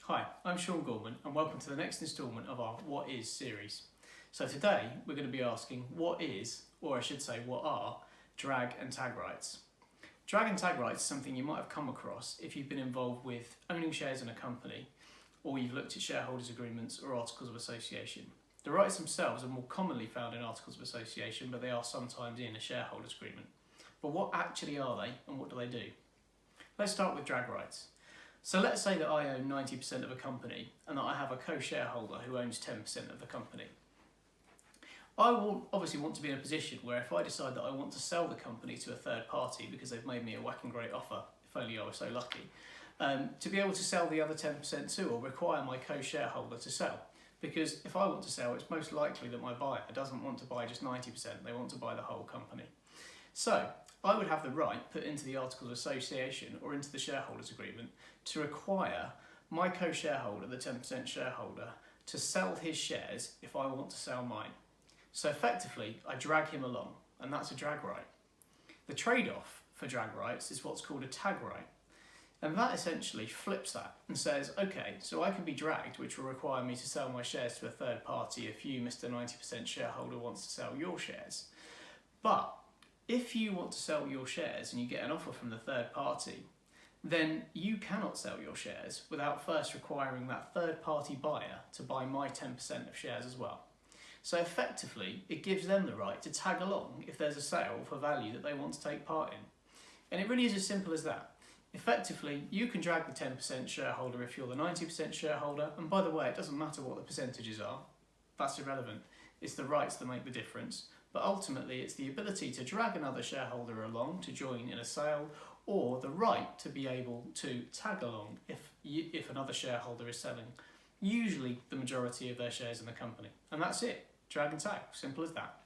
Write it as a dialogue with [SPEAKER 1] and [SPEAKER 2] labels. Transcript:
[SPEAKER 1] Hi, I'm Sean Gorman and welcome to the next instalment of our What Is series. So today we're going to be asking what is, or I should say what are, drag and tag rights. Drag and tag rights is something you might have come across if you've been involved with owning shares in a company, or you've looked at shareholders agreements or articles of association. The rights themselves are more commonly found in articles of association, but they are sometimes in a shareholders agreement. But what actually are they and what do they do? Let's start with drag rights. So let's say that I own 90% of a company and that I have a co-shareholder who owns 10% of the company. I will obviously want to be in a position where if I decide that I want to sell the company to a third party because they've made me a whacking great offer, if only I were so lucky, to be able to sell the other 10% too, or require my co-shareholder to sell. Because if I want to sell, it's most likely that my buyer doesn't want to buy just 90%, they want to buy the whole company. So I would have the right put into the Articles of Association or into the shareholders agreement to require my co-shareholder, the 10% shareholder, to sell his shares if I want to sell mine. So effectively, I drag him along, and that's a drag right. The trade-off for drag rights is what's called a tag right. And that essentially flips that and says, okay, so I can be dragged, which will require me to sell my shares to a third party if you, Mr. 90% shareholder, wants to sell your shares. But if you want to sell your shares and you get an offer from the third party, then you cannot sell your shares without first requiring that third party buyer to buy my 10% of shares as well. So effectively, it gives them the right to tag along if there's a sale for value that they want to take part in. And it really is as simple as that. Effectively, you can drag the 10% shareholder if you're the 90% shareholder, and by the way, it doesn't matter what the percentages are, that's irrelevant. It's the rights that make the difference. But ultimately, it's the ability to drag another shareholder along to join in a sale, or the right to be able to tag along if another shareholder is selling, usually the majority of their shares in the company. And that's it. Drag and tag. Simple as that.